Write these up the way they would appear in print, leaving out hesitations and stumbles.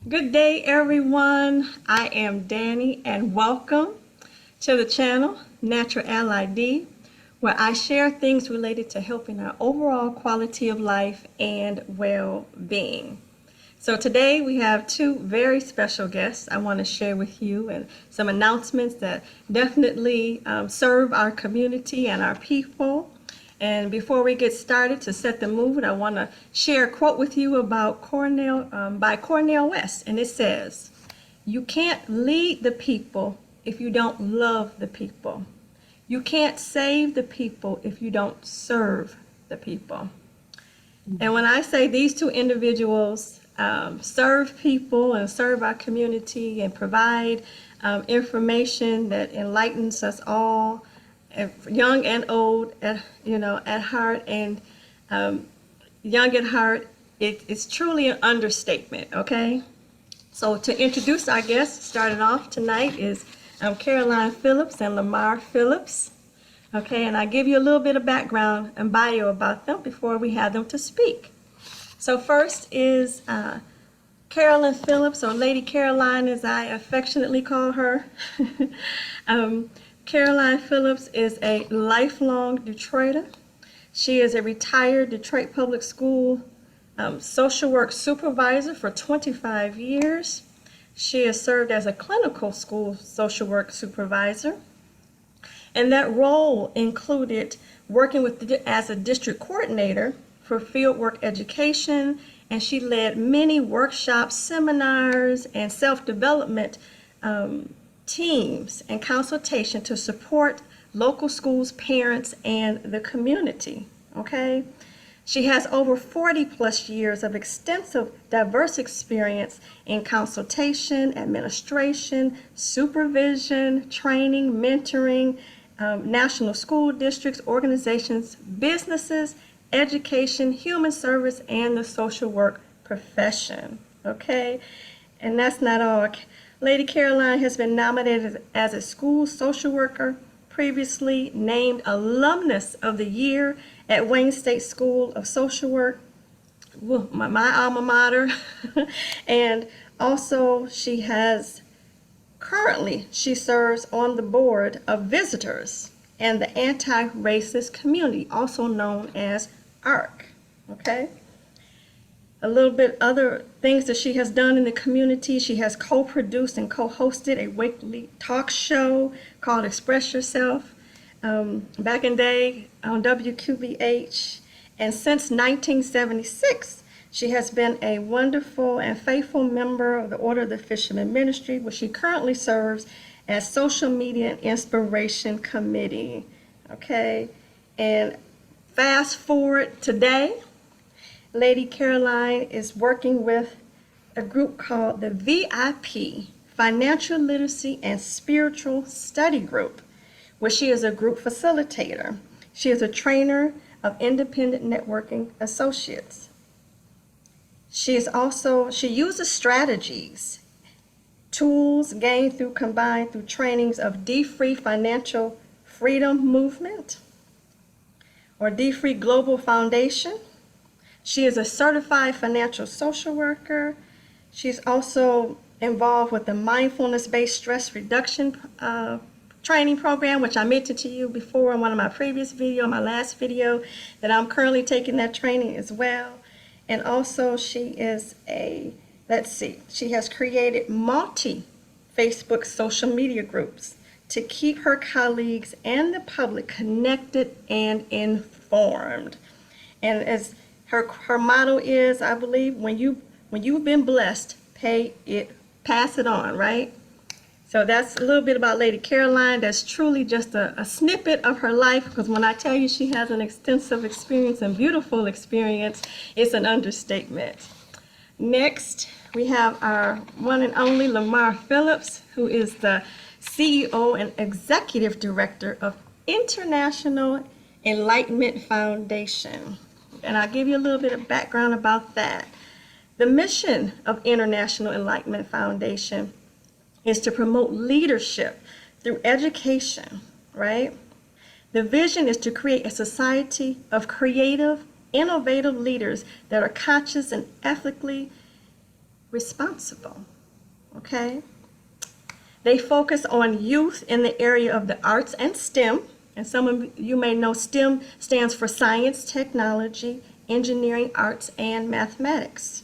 Good day, everyone. I am Danny, and welcome to the channel Natural Ally D, where I share things related to helping our overall quality of life and well-being. So today we have two very special guests I want to share with you, and some announcements that definitely serve our community and our people. And before we get started, to set the mood, I want to share a quote with you about by Cornel West. And it says, "You can't lead the people if you don't love the people. You can't save the people if you don't serve the people." And when I say these two individuals serve people and serve our community and provide information that enlightens us all, young and old, at heart, and young at heart, it's truly an understatement, okay? So to introduce our guests, starting off tonight is Carolyn Phillips and Lamar Phillips, okay? And I give you a little bit of background and bio about them before we have them to speak. So first is Carolyn Phillips, or Lady Caroline as I affectionately call her. Carolyn Phillips is a lifelong Detroiter. She is a retired Detroit Public School social work supervisor for 25 years. She has served as a clinical school social work supervisor, and that role included working as a district coordinator for fieldwork education, and she led many workshops, seminars, and self-development teams and consultation to support local schools, parents, and the community, okay? She has over 40 plus years of extensive, diverse experience in consultation, administration, supervision, training, mentoring, national school districts, organizations, businesses, education, human service, and the social work profession, okay? And that's not all. Lady Caroline has been nominated as a school social worker, previously named Alumnus of the Year at Wayne State School of Social Work, my alma mater. And also she serves on the board of Visitors and the Anti-Racist Community, also known as ARC, okay? A little bit other things that she has done in the community. She has co-produced and co-hosted a weekly talk show called Express Yourself back in the day on WQBH. And since 1976, she has been a wonderful and faithful member of the Order of the Fisherman Ministry, where she currently serves as Social Media and Inspiration Committee. Okay, and fast forward today, Lady Caroline is working with a group called the V.I.P, Financial Literacy and Spiritual Study Group, where she is a group facilitator. She is a trainer of independent networking associates. She uses strategies, tools combined through trainings of D-Free Financial Freedom Movement or D-Free Global Foundation. She is a certified financial social worker. She's also involved with the mindfulness-based stress reduction training program, which I mentioned to you before in one of my previous videos, my last video, that I'm currently taking that training as well. And also she has created multi-Facebook social media groups to keep her colleagues and the public connected and informed. And as her motto is, I believe, when you've been blessed, pass it on, right? So that's a little bit about Lady Caroline. That's truly just a snippet of her life, because when I tell you she has an extensive experience and beautiful experience, it's an understatement. Next, we have our one and only Lamar Phillips, who is the CEO and Executive Director of International Enlightenment Foundation. And I'll give you a little bit of background about that. The mission of International Enlightenment Foundation is to promote leadership through education, right? The vision is to create a society of creative, innovative leaders that are conscious and ethically responsible. Okay? They focus on youth in the area of the arts and STEM. And some of you may know STEM stands for science, technology, engineering, arts, and mathematics.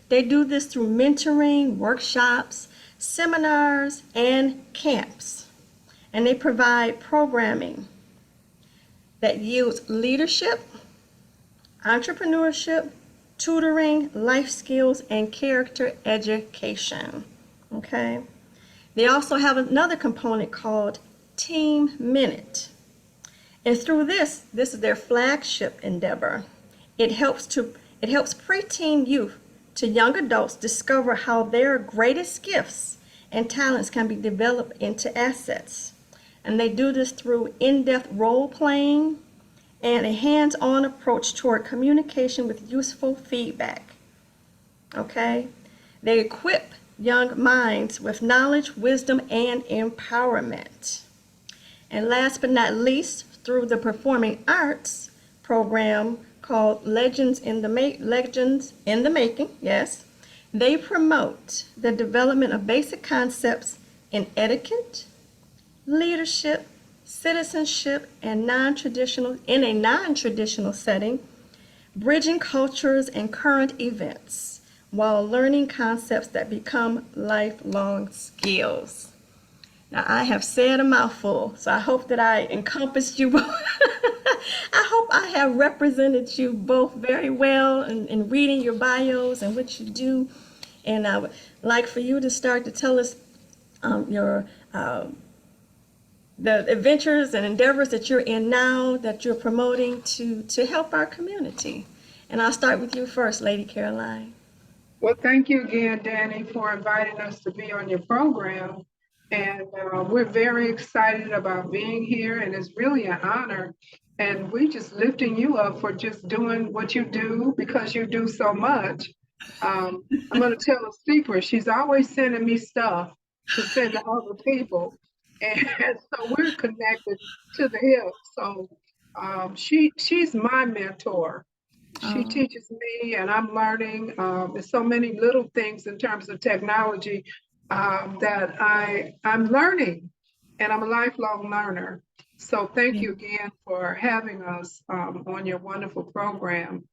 They do this through mentoring, workshops, seminars, and camps. And they provide programming that yields leadership, entrepreneurship, tutoring, life skills, and character education. Okay? They also have another component called Team Minute. And through this is their flagship endeavor. It helps preteen youth to young adults discover how their greatest gifts and talents can be developed into assets. And they do this through in-depth role playing and a hands-on approach toward communication with useful feedback. Okay? They equip young minds with knowledge, wisdom, and empowerment. And last but not least, through the performing arts program called Legends in the Making, yes, they promote the development of basic concepts in etiquette, leadership, citizenship, and in a non-traditional setting, bridging cultures and current events while learning concepts that become lifelong skills. Now, I have said a mouthful, so I hope that I encompassed you both. I hope I have represented you both very well in reading your bios and what you do. And I would like for you to start to tell us the adventures and endeavors that you're in now, that you're promoting to help our community. And I'll start with you first, Lady Caroline. Well, thank you again, Danny, for inviting us to be on your program. And we're very excited about being here, and it's really an honor. And we just lifting you up for just doing what you do because you do so much. I'm going to tell a secret. She's always sending me stuff to send to other people. And so we're connected to the hip. So she's my mentor. She teaches me, and I'm learning. There's so many little things in terms of technology that I'm learning, and I'm a lifelong learner. So thank you again for having us on your wonderful program.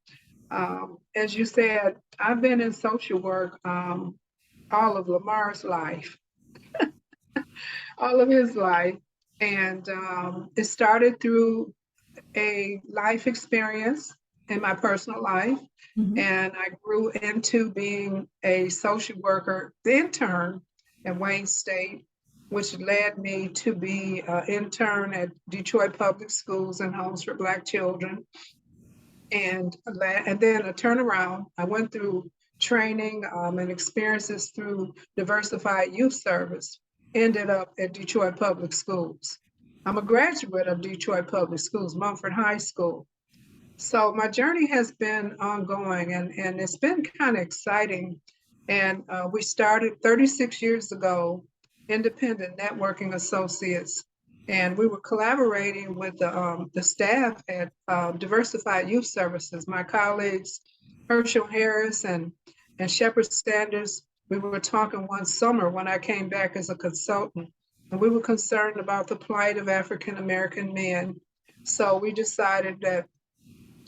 As you said, I've been in social work all of Lamar's life, all of his life, and it started through a life experience in my personal life. Mm-hmm. And I grew into being a social worker, the intern at Wayne State, which led me to be an intern at Detroit Public Schools and Homes for Black Children. And then a turnaround. I went through training and experiences through Diversified Youth Service, ended up at Detroit Public Schools. I'm a graduate of Detroit Public Schools, Mumford High School. So my journey has been ongoing, and it's been kind of exciting. And we started 36 years ago, Independent Networking Associates, and we were collaborating with the staff at Diversified Youth Services, my colleagues, Herschel Harris and Shepard Sanders. We were talking one summer when I came back as a consultant, and we were concerned about the plight of African American men. So we decided that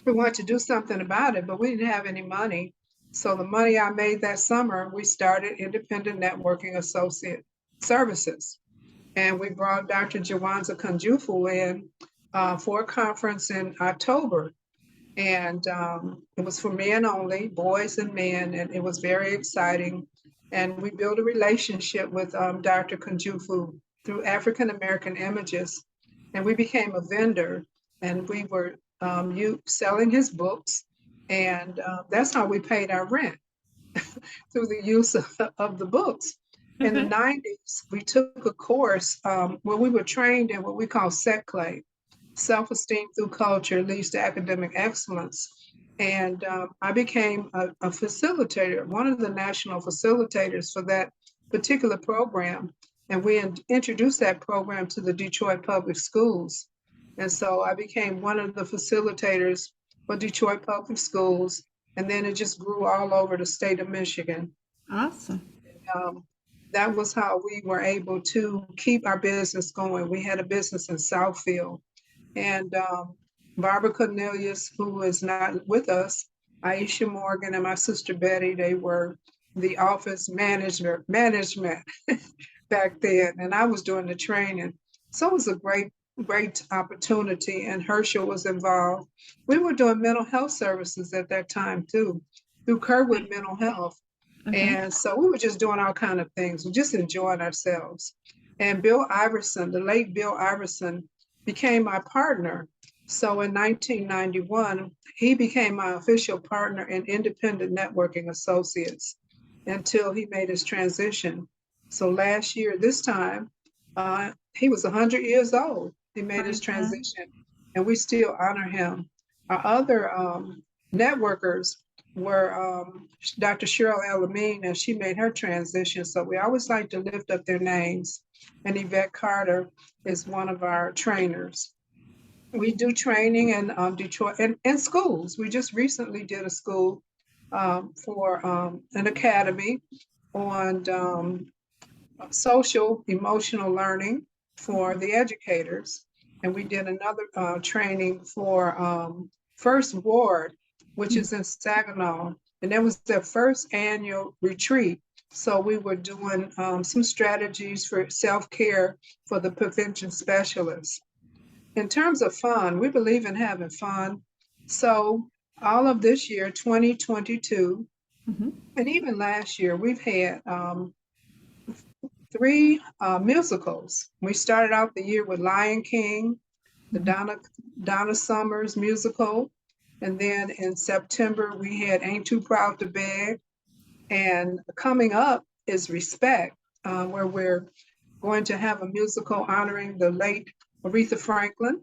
we wanted to do something about it, but we didn't have any money. So the money I made that summer, we started Independent Networking Associate Services. And we brought Dr. Jawanza Kunjufu in for a conference in October. And it was for men only, boys and men, and it was very exciting. And we built a relationship with Dr. Kunjufu through African American Images. And we became a vendor, and we were selling his books. And that's how we paid our rent through the use of the books. In the 90s, we took a course where we were trained in what we call SETCLAY, self-esteem through culture leads to academic excellence. And I became a facilitator, one of the national facilitators for that particular program. And we introduced that program to the Detroit Public Schools. And so I became one of the facilitators for Detroit Public Schools. And then it just grew all over the state of Michigan. Awesome. Um, that was how we were able to keep our business going. We had a business in Southfield, and Barbara Cornelius, who is not with us, Aisha Morgan, and my sister Betty, they were the office management back then, and I was doing the training. So it was a great opportunity, and Herschel was involved. We were doing mental health services at that time too, through Kerwood Mental Health. Okay. And so we were just doing all kind of things. We just enjoying ourselves. And Bill Iverson, the late Bill Iverson, became my partner. So in 1991, he became my official partner in Independent Networking Associates until he made his transition. So last year, this time, he was 100 years old. He made his Praise God. transition, and we still honor him. Our other networkers were Dr. Cheryl Elamine, and she made her transition. So we always like to lift up their names. And Yvette Carter is one of our trainers. We do training in Detroit and schools. We just recently did a school for an academy on social emotional learning for the educators. And we did another training for First Ward, which is in Saginaw. And that was their first annual retreat. So we were doing some strategies for self-care for the prevention specialists. In terms of fun, we believe in having fun. So all of this year, 2022, and even last year, we've had three musicals. We started out the year with Lion King, the Donna Summers musical. And then in September, we had Ain't Too Proud to Beg. And coming up is Respect, where we're going to have a musical honoring the late Aretha Franklin.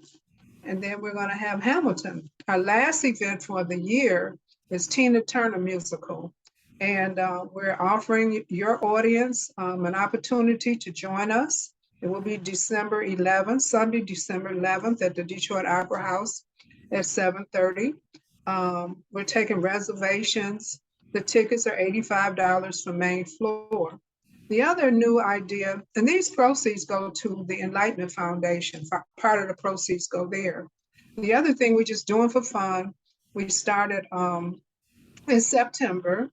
And then we're going to have Hamilton. Our last event for the year is Tina Turner musical. And we're offering your audience an opportunity to join us. It will be December 11th, Sunday, December 11th at the Detroit Opera House at 7:30. We're taking reservations. The tickets are $85 for main floor. The other new idea, and these proceeds go to the Enlightenment Foundation. Part of the proceeds go there. The other thing we're just doing for fun, we started in September,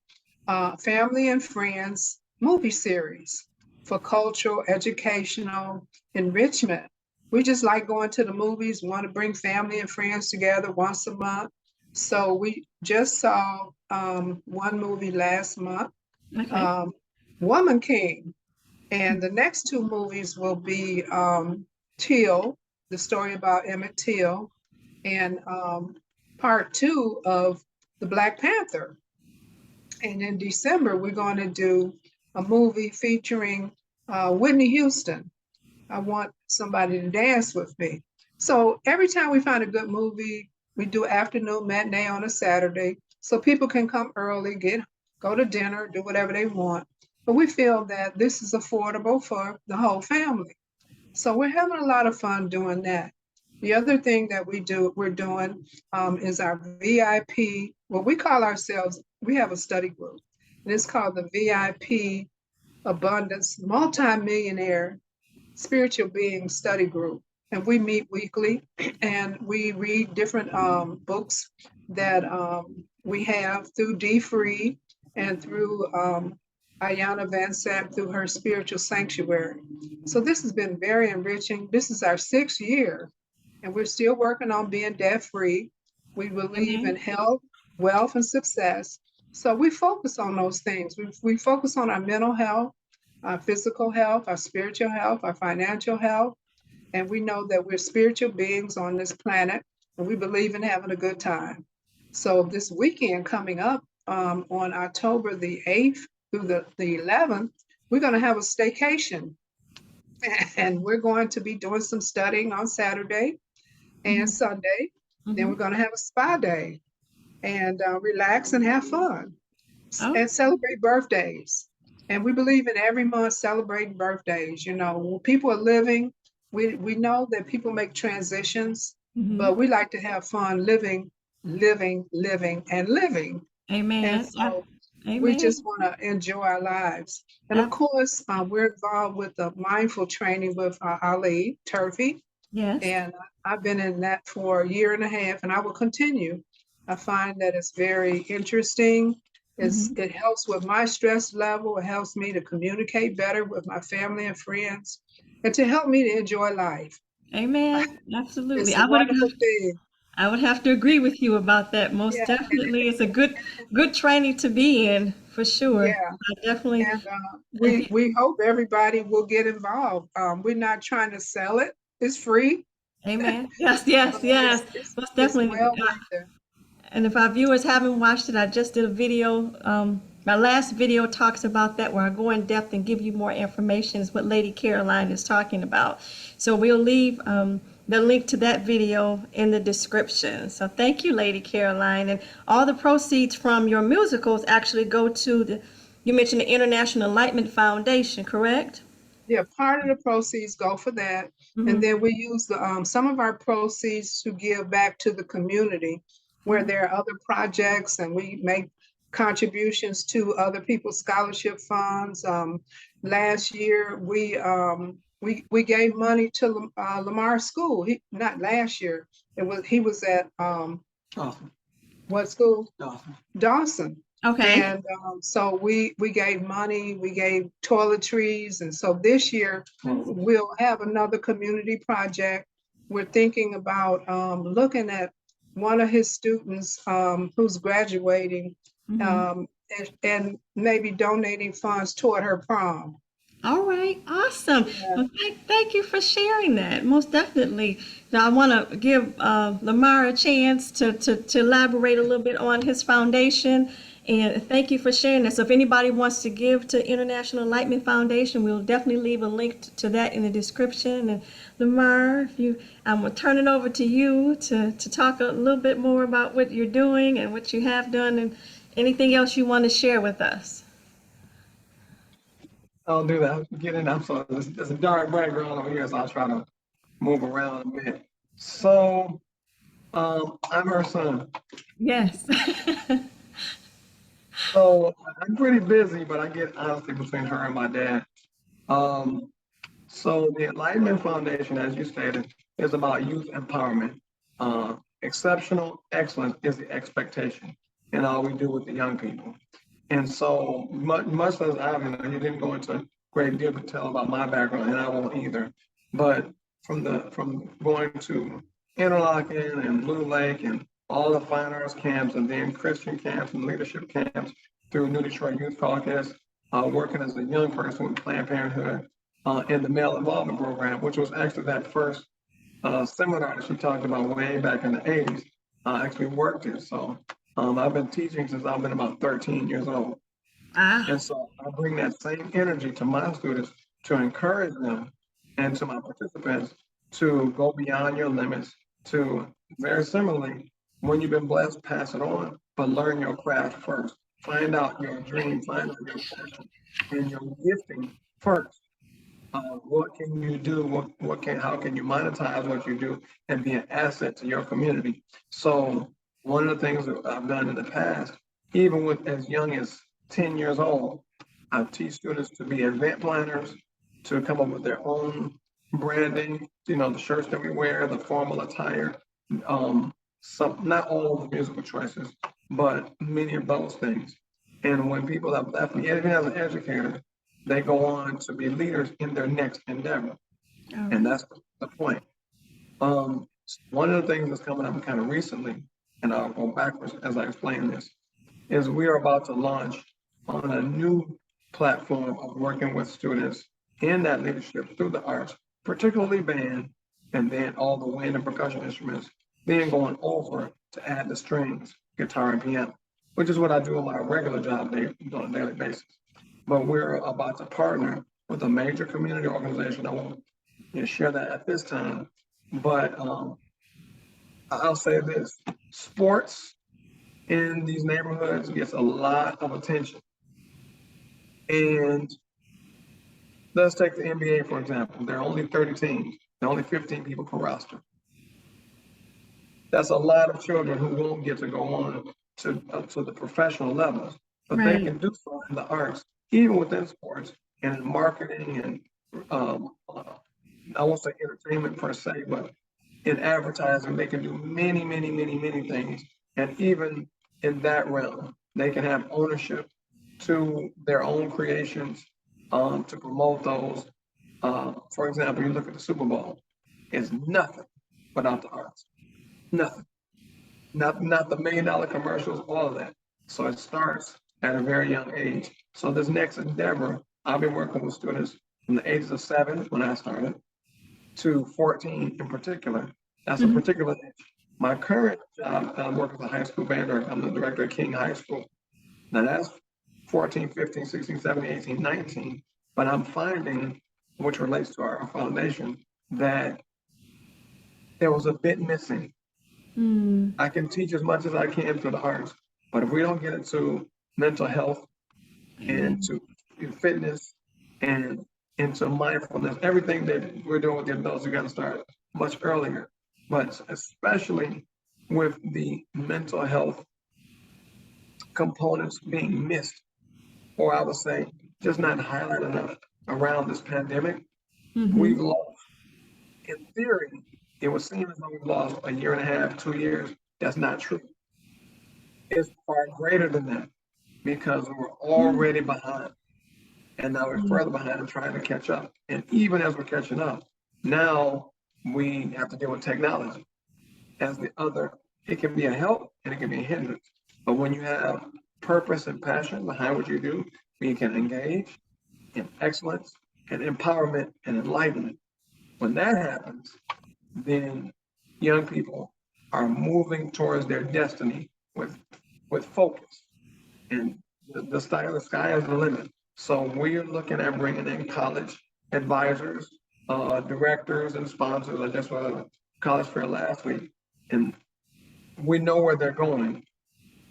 Family and Friends movie series for cultural, educational enrichment. We just like going to the movies, want to bring family and friends together once a month. So we just saw one movie last month, Okay. um, Woman King. And the next two movies will be Till, the story about Emmett Till, and part two of the Black Panther. And in December, we're going to do a movie featuring Whitney Houston. I want somebody to dance with me. So every time we find a good movie, we do afternoon matinee on a Saturday, so people can come early, go to dinner, do whatever they want. But we feel that this is affordable for the whole family. So we're having a lot of fun doing that. The other thing that we're doing is our VIP, what we call ourselves, we have a study group, and it's called the VIP Abundance Multimillionaire Spiritual Being Study Group. And we meet weekly and we read different books that we have through D Free and through Ayana Van Sant through her spiritual sanctuary. So this has been very enriching. This is our 6th year, and we're still working on being debt free. We believe in Amen. health, wealth, and success. So we focus on those things. We focus on our mental health, our physical health, our spiritual health, our financial health. And we know that we're spiritual beings on this planet, and we believe in having a good time. So this weekend coming up on October the 8th through the 11th, we're going to have a staycation. And we're going to be doing some studying on Saturday and Sunday. Then we're going to have a spa day and relax and have fun Oh, and celebrate birthdays. And we believe in every month celebrating birthdays. You know, when people are living, we know that people make transitions, but we like to have fun living, and living. amen. And so We Amen. just want to enjoy our lives. And of Ab- course, we're involved with the mindful training with Ali Turvey. yes. And I've been in that for a year and a half, and I will continue. I find that it's very interesting. Hmm. It helps with my stress level. It helps me to communicate better with my family and friends, and to help me to enjoy life. Amen. Absolutely. It's a wonderful thing. I would have to agree with you about that. Most Yeah, definitely, it's a good training to be in for sure. yeah. I definitely. And If we hope everybody will get involved. We're not trying to sell it. It's free, Amen. Yes, but yes, yes. Most it's definitely. well worth it. And if our viewers haven't watched it, I just did a video. My last video talks about that, where I go in depth and give you more information. Is what Lady Caroline is talking about. So we'll leave the link to that video in the description. So thank you, Lady Caroline. And all the proceeds from your musicals actually go to the. You mentioned the International Enlightenment Foundation, correct? Yeah, part of the proceeds go for that. And Mm-hmm. then we use some of our proceeds to give back to the community where there are other projects, and we make contributions to other people's scholarship funds. Last year, we gave money to Lamar School. Not last year. He was at Awesome. what school? Awesome. Dawson. Okay. And so we gave money, we gave toiletries. And so this year we'll have another community project. We're thinking about looking at one of his students who's graduating, Mm-hmm. um, and maybe donating funds toward her prom. All right, awesome. Yeah. Well, thank you for sharing that. Most definitely. Now, I want to give Lamar a chance to elaborate a little bit on his foundation. And thank you for sharing that. So, if anybody wants to give to International Enlightenment Foundation, we'll definitely leave a link to that in the description. And Lamar, if you, I'm going to turn it over to you to talk a little bit more about what you're doing and what you have done, and anything else you want to share with us. I'll do that. Get in. I'm sorry. There's a dark background over here, so I'll try to move around a bit. So, I'm her son. Yes. So I'm pretty busy, but I get honesty between her and my dad. Um, so the Enlightenment Foundation, as you stated, is about youth empowerment. Exceptional excellence is the expectation in all we do with the young people. And so much as you didn't go into great deal detail about my background, and I won't either. But from going to Interlochen and Blue Lake and all the fine arts camps, and then Christian camps and leadership camps through New Detroit Youth Caucus, working as a young person with Planned Parenthood, in the male involvement program, which was actually that first seminar that she talked about way back in the 80s. I actually worked it. So I've been teaching since I've been about 13 years old. Ah, And so I bring that same energy to my students to encourage them, and to my participants to go beyond your limits, to very similarly, when you've been blessed, pass it on, but learn your craft first. Find out your dream, find out your passion and your gifting first. What can you do? How can you monetize what you do and be an asset to your community? So one of the things that I've done in the past, even with as young as 10 years old, I teach students to be event planners, to come up with their own branding, the shirts that we wear, the formal attire, not all of the musical choices, but many of those things. And when people have left me, even as an educator, they go on to be leaders in their next endeavor. all And right. that's the point. Um, One of the things that's coming up kind of recently, and I'll go backwards as I explain this, is we are about to launch on a new platform of working with students in that leadership through the arts, particularly band, and then all the wind and percussion instruments, then going over to add the strings, guitar and piano, which is what I do on my regular job on a daily basis. But we're about to partner with a major community organization. I won't share that at this time, but I'll say this: sports in these neighborhoods gets a lot of attention. And let's take the NBA, for example. There are only 30 teams. There are only 15 people per roster. That's a lot of children who won't get to go on to the professional levels. but they Right. can do so in the arts, even within sports and in marketing and I won't say entertainment per se, but in advertising, they can do many, many, many, many things. And even in that realm, they can have ownership to their own creations to promote those. For example, you look at the Super Bowl, it's nothing without the arts. Nothing. Not the $1 million commercials, all of that. So it starts at a very young age. So this next endeavor, I've been working with students from the ages of 7 when I started to 14 in particular. That's a Mhm. particular age. My current job, I'm working as a high school band director. I'm the director at King High School. Now that's 14, 15, 16, 17, 18, 19. But I'm finding, which relates to our foundation, that there was a bit missing. Mm. I can teach as much as I can to the arts, but if we don't get into mental health and Amen. to fitness and into mindfulness, everything that we're doing with the adults, we got to start much earlier. But especially with the mental health components being missed, or I would say just not highlighted enough around this pandemic, we've Mhm. lost, in theory, it would seem as though we've lost a year and a half, 2 years. That's not true. It's far greater than that because we're Mm. already behind. And now we're further behind and trying to catch up. And even as we're catching up, now we have to deal with technology as the other. It can be a help and it can be a hindrance. But when you have purpose and passion behind what you do, we can engage in excellence and empowerment and enlightenment. When that happens, then young people are moving towards their destiny with focus. And the sky is the limit. So we're looking at bringing in college advisors, directors, and sponsors. I just went to a college fair last week, and we know where they're going.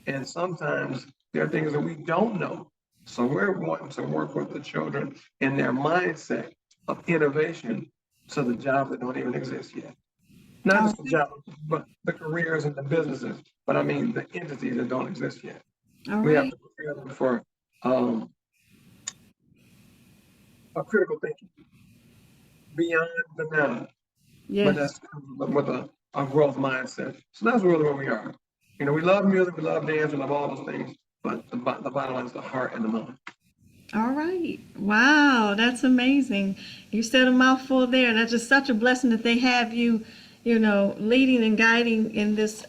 And sometimes there are things that we don't know. So we're wanting to work with the children in their mindset of innovation to the jobs that don't even exist yet. Not All just the right. jobs, but the careers and the businesses, but I mean the entities that don't exist yet. All We have right. to prepare them for um, a critical thinking beyond the now, but Yes. that's with a growth mindset. So that's really where we are. You know, we love music, we love dance, we love all those things, but the bottom line is the heart and the mind. All right. Wow, that's amazing. You said a mouthful there, and that's just such a blessing that they have you, leading and guiding in this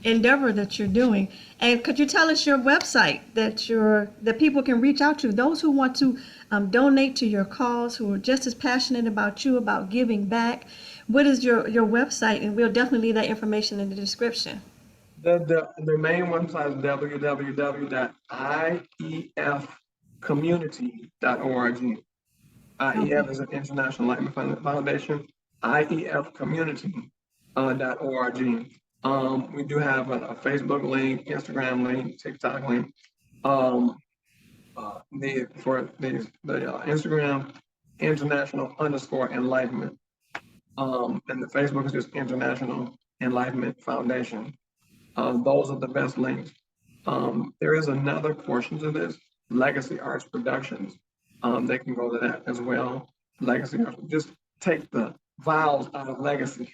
endeavor that you're doing. And could you tell us your website that people can reach out to, those who want to donate to your cause, who are just as passionate about you about giving back? What is your website? And we'll definitely leave that information in the description. The main website is www.iefcommunity.org. IEF Okay. is an International Enlightenment Foundation. IEFcommunity.org. We do have a Facebook link, Instagram link, TikTok link. Um, for the Instagram, International_Enlightenment. And the Facebook is just International Enlightenment Foundation. Those are the best links. There is another portion to this, Legacy Arts Productions. They can go to that as well. Legacy Arts, just take the vowels out of legacy.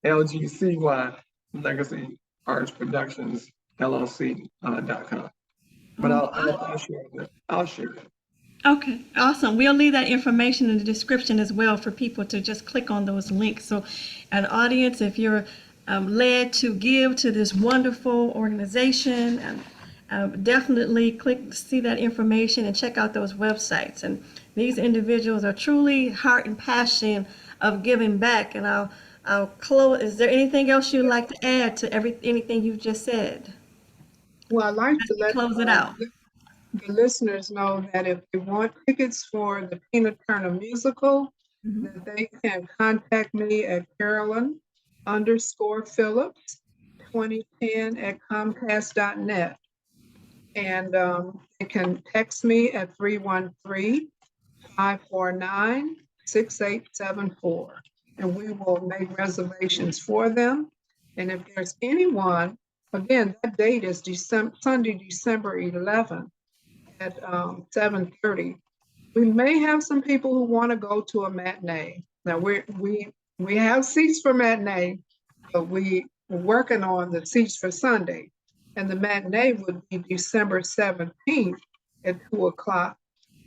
LGCY, Legacy Arts Productions, LLC.com. But Oh, I'll share it. I'll share it. okay, awesome. We'll leave that information in the description as well for people to just click on those links. So, an audience, if you're led to give to this wonderful organization, definitely see that information and check out those websites. And these individuals are truly heart and passion of giving back. And I'll close. Is there anything else you'd like to add to anything you've just said? Well, I'd like As to we let close it out. the listeners know that if they want tickets for the Tina Turner musical, Mhm. that they can contact me at Carolyn_Phillips 2010 at Comcast.net. And they can text me at 313-549-6874. And we will make reservations for them. And if there's anyone Again, that date is Sunday, December 11th at 7:30. We may have some people who want to go to a matinee. Now we have seats for matinee, but we're working on the seats for Sunday. And the matinee would be December 17th at 2 o'clock.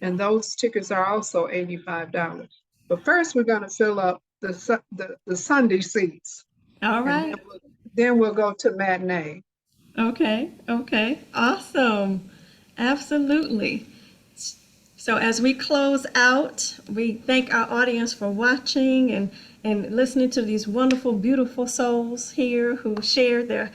And those tickets are also $85. But first, we're going to fill up the Sunday seats, All and right. then we'll go to matinee. Okay. Okay. Awesome. Absolutely. So as we close out, we thank our audience for watching and listening to these wonderful, beautiful souls here who share their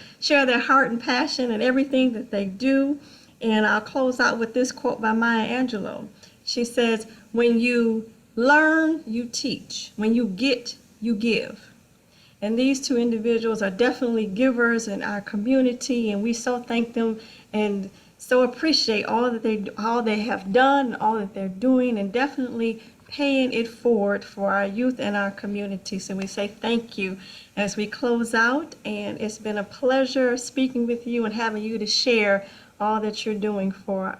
heart and passion and everything that they do. And I'll close out with this quote by Maya Angelou. She says, "When you learn, you teach. When you get, you give." And these two individuals are definitely givers in our community, and we so thank them and so appreciate all they have done, all that they're doing, and definitely paying it forward for our youth and our community. So we say thank you as we close out, and it's been a pleasure speaking with you and having you to share all that you're doing for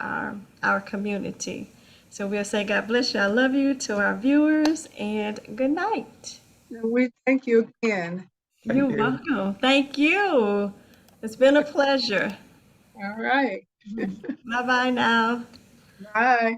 our community. So we'll say God bless you. I love you to our viewers, and good night. And we thank you again. You're Thank you. welcome. Thank you. It's been a pleasure. All right. Bye bye now. Bye.